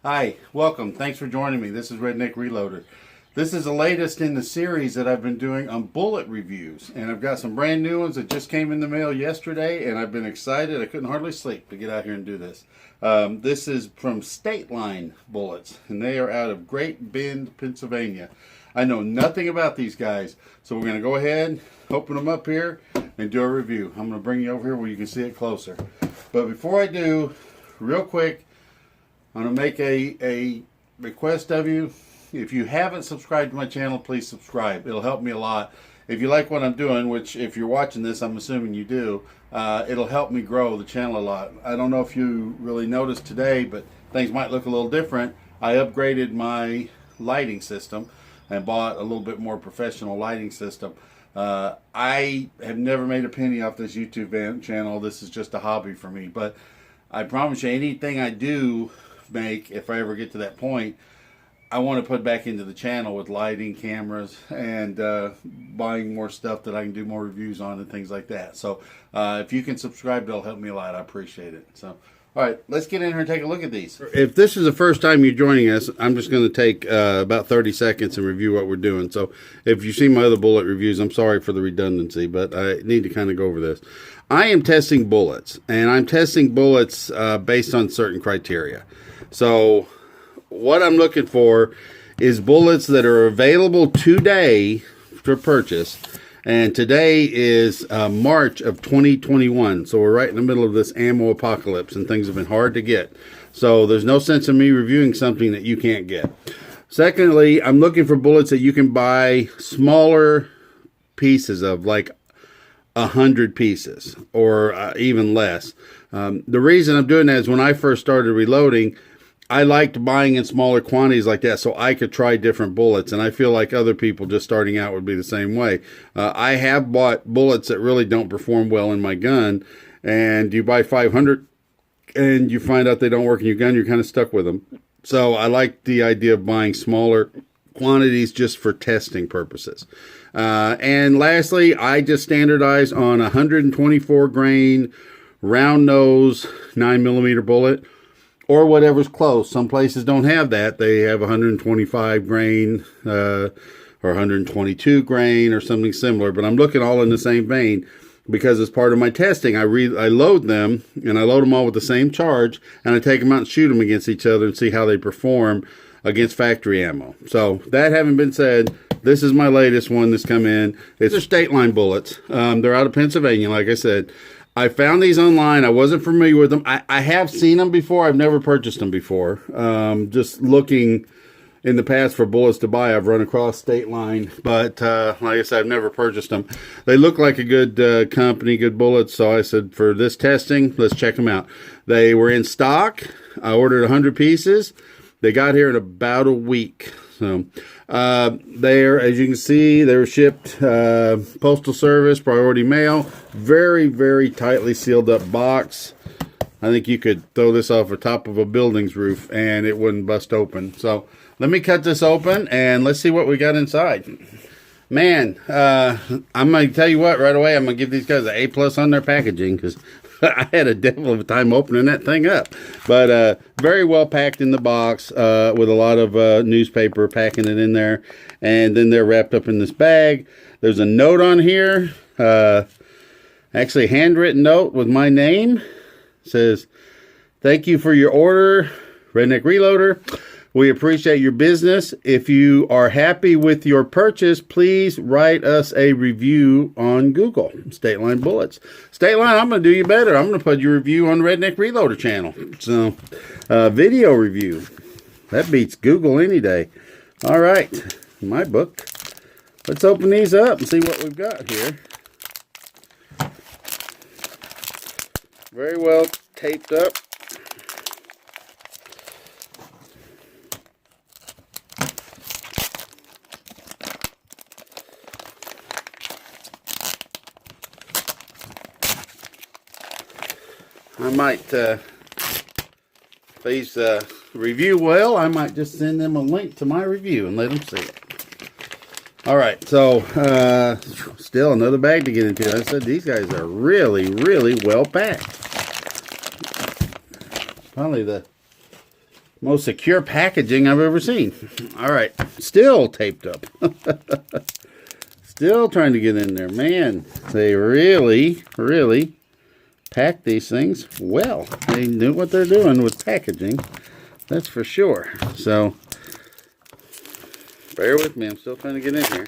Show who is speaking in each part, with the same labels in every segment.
Speaker 1: Hi, welcome. Thanks for joining me. This is Redneck Reloader. This is the latest in the series that I've been doing on bullet reviews. And I've got some brand new ones that just came in the mail yesterday, and I've been excited. I couldn't hardly sleep to get out here and do this. This is from Stateline Bullets, and they are out of Great Bend, Pennsylvania. I know nothing about these guys, so we're going to go ahead, open them up here, and do a review. I'm going to bring you over here where you can see it closer. But before I do, real quick, I'm going to make a request of you. If you haven't subscribed to my channel, please subscribe. It'll help me a lot. If you like what I'm doing, which if you're watching this, I'm assuming you do, it'll help me grow the channel a lot. I don't know if you really noticed today, but things might look a little different. I upgraded my lighting system and bought a little bit more professional lighting system. I have never made a penny off this YouTube channel. This is just a hobby for me. But I promise you, anything I do make, if I ever get to that point, I want to put back into the channel with lighting, cameras, and buying more stuff that I can do more reviews on and things like that. So if you can subscribe, that'll help me a lot. I appreciate it. So all right, let's get in here and take a look at these. If this is the first time you're joining us, I'm just going to take about 30 seconds and review what we're doing. So if you've seen my other bullet reviews, I'm sorry for the redundancy, but I need to kind of go over this. I am testing bullets, and I'm testing bullets based on certain criteria. So what I'm looking for is bullets that are available today for purchase. And today is March of 2021. So we're right in the middle of this ammo apocalypse, and things have been hard to get. So there's no sense in me reviewing something that you can't get. Secondly, I'm looking for bullets that you can buy smaller pieces of, like 100 pieces or even less. The reason I'm doing that is when I first started reloading, I liked buying in smaller quantities like that so I could try different bullets, and I feel like other people just starting out would be the same way. I have bought bullets that really don't perform well in my gun, and you buy 500 and you find out they don't work in your gun, you're kind of stuck with them. So I like the idea of buying smaller quantities just for testing purposes. And lastly, I just standardize on 124 grain round nose 9mm bullet, or whatever's close. Some places don't have that. They have 125 grain or 122 grain or something similar. But I'm looking all in the same vein because as part of my testing, I load them, and I load them all with the same charge, and I take them out and shoot them against each other and see how they perform against factory ammo. So that having been said, this is my latest one that's come in. It's a Stateline Bullets. They're out of Pennsylvania, like I said. I found these online. I wasn't familiar with them. I have seen them before. I've never purchased them before. Just looking in the past for bullets to buy, I've run across Stateline. But like I said, I've never purchased them. They look like a good company, good bullets. So I said, for this testing, let's check them out. They were in stock. I ordered 100 pieces. They got here in about a week. So there, as you can see, they were shipped postal service, priority mail. Very, very tightly sealed up box. I think you could throw this off the top of a building's roof and it wouldn't bust open. So let me cut this open and let's see what we got inside. Man, I'm going to tell you what, right away, I'm going to give these guys an A+ on their packaging, because I had a devil of a time opening that thing up. But very well packed in the box with a lot of newspaper packing it in there. And then they're wrapped up in this bag. There's a note on here. Actually a handwritten note with my name. It says, "Thank you for your order, Redneck Reloader. We appreciate your business. If you are happy with your purchase, please write us a review on Google." Stateline Bullets. Stateline, I'm going to do you better. I'm going to put your review on Redneck Reloader channel. So, video review. That beats Google any day. All right, my book. Let's open these up and see what we've got here. Very well taped up. I might, if these review well, I might just send them a link to my review and let them see it. All right, so still another bag to get into. I said these guys are really, really well packed. Probably the most secure packaging I've ever seen. All right, still taped up. Still trying to get in there. Man, they really, really pack these things well. They knew what they're doing with packaging. That's for sure. So, bear with me. I'm still trying to get in here.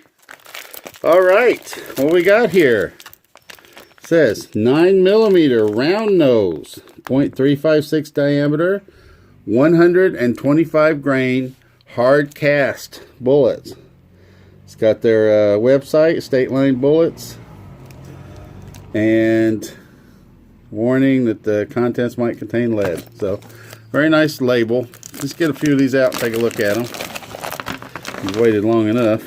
Speaker 1: All right, what we got here? It says 9mm round nose, 0.356 diameter, 125 grain hard cast bullets. It's got their website, Stateline Bullets, and warning that the contents might contain lead. So, very nice label. Let's get a few of these out and take a look at them. You've waited long enough.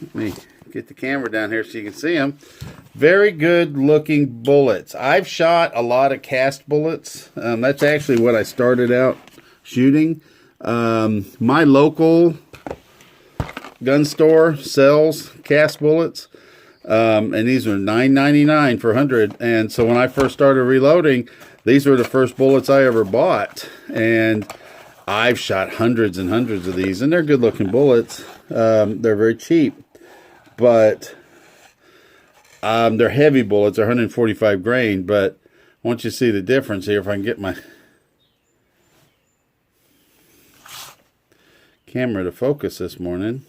Speaker 1: Let me get the camera down here so you can see them. Very good looking bullets. I've shot a lot of cast bullets. That's actually what I started out shooting. My local gun store sells cast bullets, and these are $9.99 for 100. And so when I first started reloading, these were the first bullets I ever bought, and I've shot hundreds and hundreds of these, and they're good looking bullets. They're very cheap, but they're heavy bullets. They're 145 grain, but once you see the difference here, if I can get my camera to focus this morning.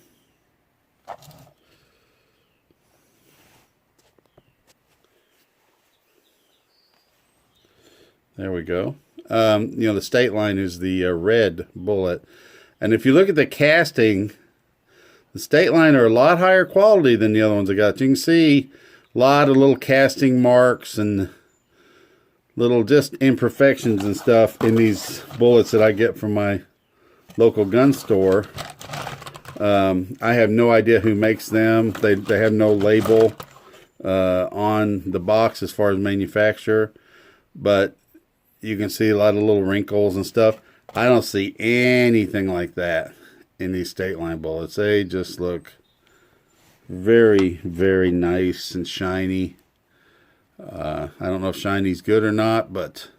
Speaker 1: There we go. You know, the Stateline is the red bullet. And if you look at the casting, the Stateline are a lot higher quality than the other ones I got. You can see a lot of little casting marks and little just imperfections and stuff in these bullets that I get from my local gun store. I have no idea who makes them. They have no label on the box as far as manufacturer, but you can see a lot of little wrinkles and stuff. I don't see anything like that in these Stateline bullets. They just look very, very nice and shiny. I don't know if shiny's good or not, but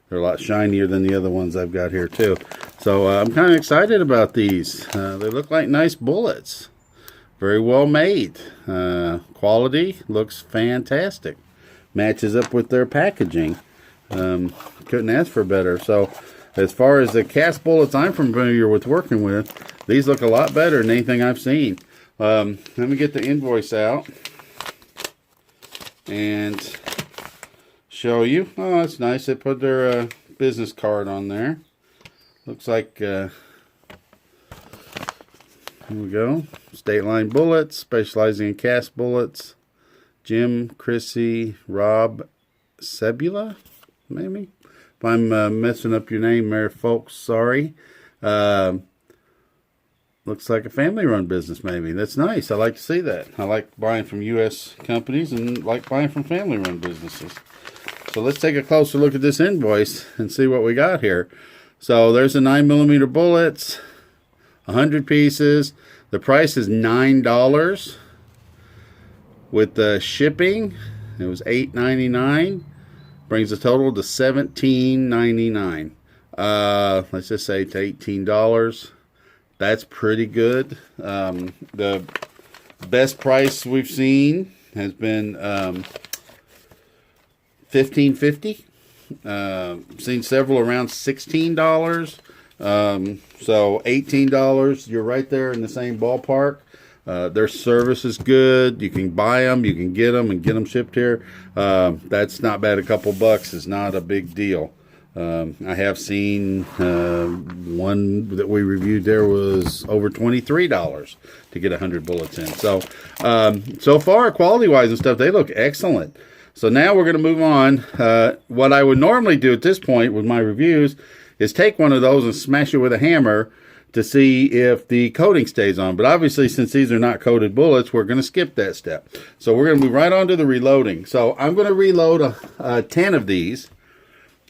Speaker 1: they're a lot shinier than the other ones I've got here too. So I'm kind of excited about these. They look like nice bullets. Very well made. Quality looks fantastic. Matches up with their packaging. Couldn't ask for better. So as far as the cast bullets I'm familiar with working with, these look a lot better than anything I've seen. Let me get the invoice out and show you. Oh, that's nice. They put their business card on there. Looks like, here we go. Stateline Bullets, specializing in cast bullets. Jim, Chrissy, Rob, Sebula, maybe? If I'm messing up your name there, folks, sorry. Looks like a family-run business, maybe. That's nice. I like to see that. I like buying from U.S. companies and like buying from family-run businesses. So let's take a closer look at this invoice and see what we got here. So there's the 9mm bullets, 100 pieces. The price is $9. With the shipping, it was $8.99. Brings the total to $17.99. Let's just say it's $18. That's pretty good. The best price we've seen has been $15.50. Seen several around $16. So $18. You're right there in the same ballpark. Their service is good. You can buy them, you can get them, and get them shipped here. That's not bad. A couple bucks is not a big deal. I have seen one that we reviewed there was over $23 to get 100 bullets in. So, so far, quality-wise and stuff, they look excellent. So now we're going to move on. What I would normally do at this point with my reviews is take one of those and smash it with a hammer to see if the coating stays on. But obviously, since these are not coated bullets, we're going to skip that step. So we're going to move right on to the reloading. So I'm going to reload 10 of these.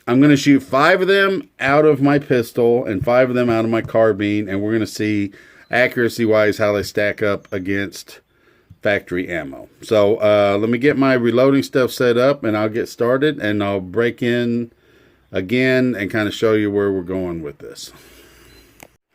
Speaker 1: I'm going to shoot 5 of them out of my pistol and 5 of them out of my carbine, and we're going to see accuracy-wise how they stack up against factory ammo. So let me get my reloading stuff set up and I'll get started, and I'll break in again and kind of show you where we're going with this.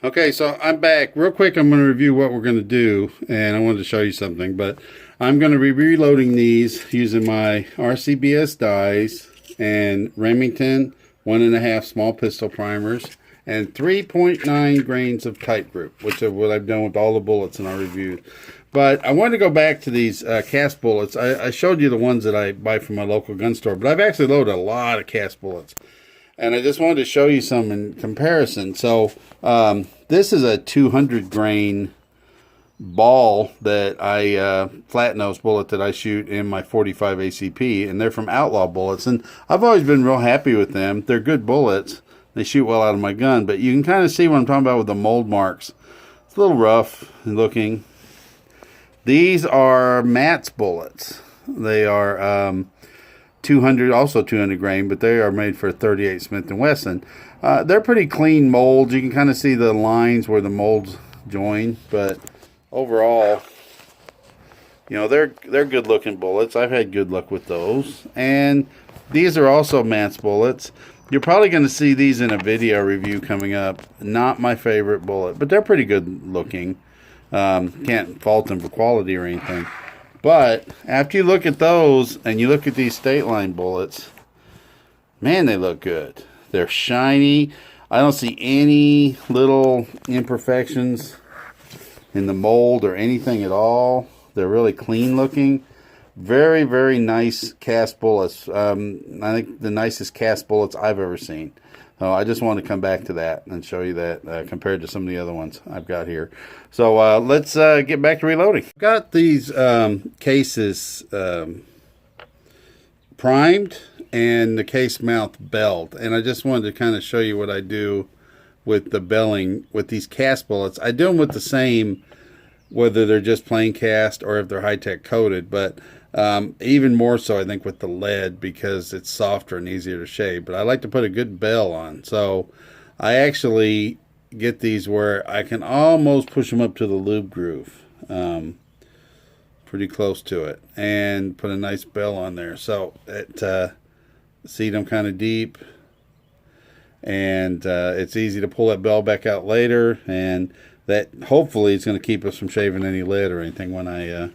Speaker 1: Okay, so I'm back. Real quick, I'm going to review what we're going to do, and I wanted to show you something, but I'm going to be reloading these using my RCBS dies and Remington 1.5 small pistol primers and 3.9 grains of tight group, which is what I've done with all the bullets in our review. But I wanted to go back to these cast bullets. I showed you the ones that I buy from my local gun store, but I've actually loaded a lot of cast bullets. And I just wanted to show you some in comparison. So this is a 200 grain ball that I flat nose bullet that I shoot in my 45 ACP, and they're from Outlaw Bullets, and I've always been real happy with them. They're good bullets. They shoot well out of my gun, but you can kind of see what I'm talking about with the mold marks. It's a little rough looking. These are Matt's bullets. They are 200, also 200 grain, but they are made for 38 Smith & Wesson. They're pretty clean molds. You can kind of see the lines where the molds join, but overall, you know, they're good looking bullets. I've had good luck with those. And these are also Matt's bullets. You're probably going to see these in a video review coming up. Not my favorite bullet, but they're pretty good looking. Can't fault them for quality or anything. But after you look at those and you look at these Stateline bullets, man, they look good. They're shiny. I don't see any little imperfections in the mold or anything at all. They're really clean looking. Very, very nice cast bullets. I think the nicest cast bullets I've ever seen. So I just wanted to come back to that and show you that compared to some of the other ones I've got here. So let's get back to reloading. I've got these cases primed and the case mouth belled, and I just wanted to kind of show you what I do with the belling with these cast bullets. I do them with the same, whether they're just plain cast or if they're high-tech coated, but even more so I think with the lead, because it's softer and easier to shave. But I like to put a good bell on, so I actually get these where I can almost push them up to the lube groove, pretty close to it, and put a nice bell on there, so it seat them kind of deep, and it's easy to pull that bell back out later, and that hopefully is going to keep us from shaving any lead or anything when I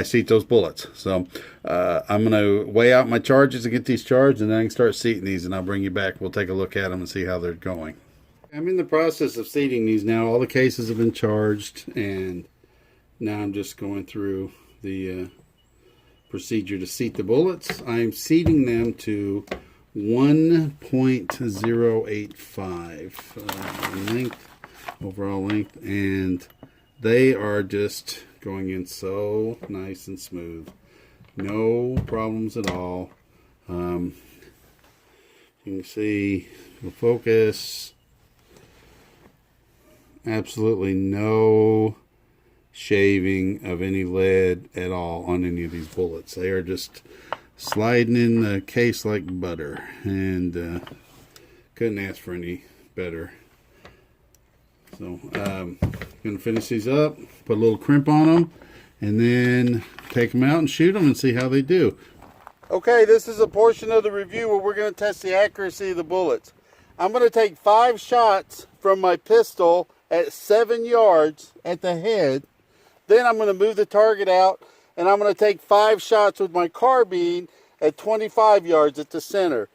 Speaker 1: seat those bullets. So I'm going to weigh out my charges and get these charged, and then I can start seating these, and I'll bring you back. We'll take a look at them and see how they're going. I'm in the process of seating these now. All the cases have been charged, and now I'm just going through the procedure to seat the bullets. I'm seating them to 1.085 length, overall length, and they are just going in so nice and smooth. No problems at all. You can see the focus. Absolutely no shaving of any lead at all on any of these bullets. They are just sliding in the case like butter, and couldn't ask for any better. So I'm going to finish these up, put a little crimp on them, and then take them out and shoot them and see how they do. Okay, this is a portion of the review where we're going to test the accuracy of the bullets. I'm going to take 5 shots from my pistol at 7 yards at the head. Then I'm going to move the target out, and I'm going to take 5 shots with my carbine at 25 yards at the center.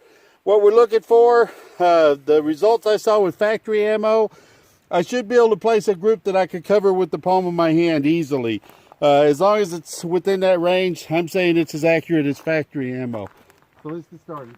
Speaker 1: What we're looking for, the results I saw with factory ammo, I should be able to place a group that I could cover with the palm of my hand easily. As long as it's within that range, I'm saying it's as accurate as factory ammo. So let's get started.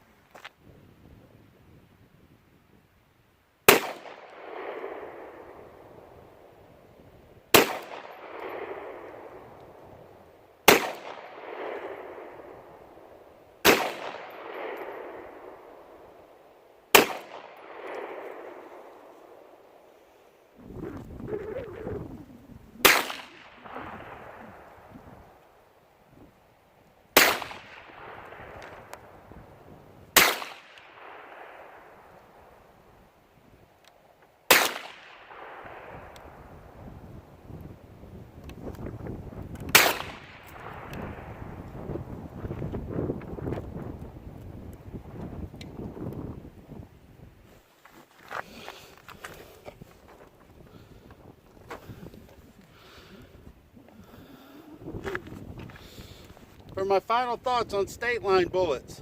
Speaker 1: my final thoughts on Stateline bullets.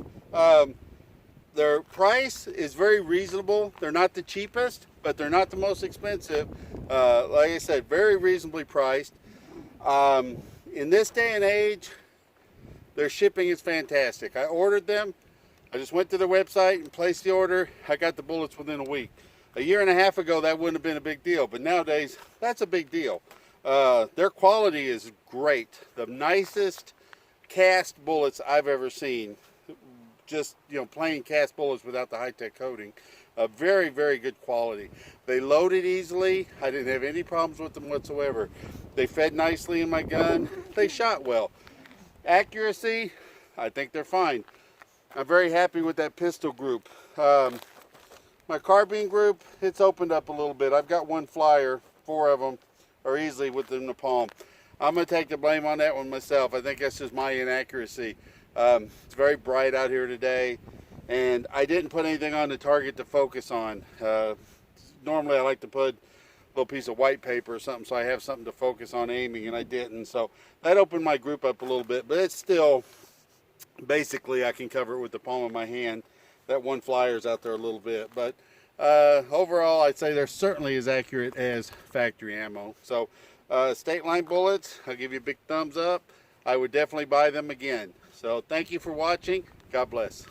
Speaker 1: Their price is very reasonable. They're not the cheapest, but they're not the most expensive. Like I said, very reasonably priced. In this day and age, their shipping is fantastic. I ordered them. I just went to their website and placed the order. I got the bullets within a week. A year and a half ago, that wouldn't have been a big deal, but nowadays, that's a big deal. Their quality is great. The nicest cast bullets I've ever seen. Just, you know, plain cast bullets without the high-tech coating. Very, very good quality. They loaded easily. I didn't have any problems with them whatsoever. They fed nicely in my gun. They shot well. Accuracy, I think they're fine. I'm very happy with that pistol group. My carbine group, it's opened up a little bit. I've got one flyer, 4 of them are easily within the palm. I'm going to take the blame on that one myself. I think that's just my inaccuracy. It's very bright out here today, and I didn't put anything on the target to focus on. Normally I like to put a little piece of white paper or something so I have something to focus on aiming, and I didn't. So that opened my group up a little bit, but it's still, basically I can cover it with the palm of my hand. That one flyer's out there a little bit, but overall I'd say they're certainly as accurate as factory ammo. So Stateline bullets, I'll give you a big thumbs up. I would definitely buy them again. So thank you for watching. God bless.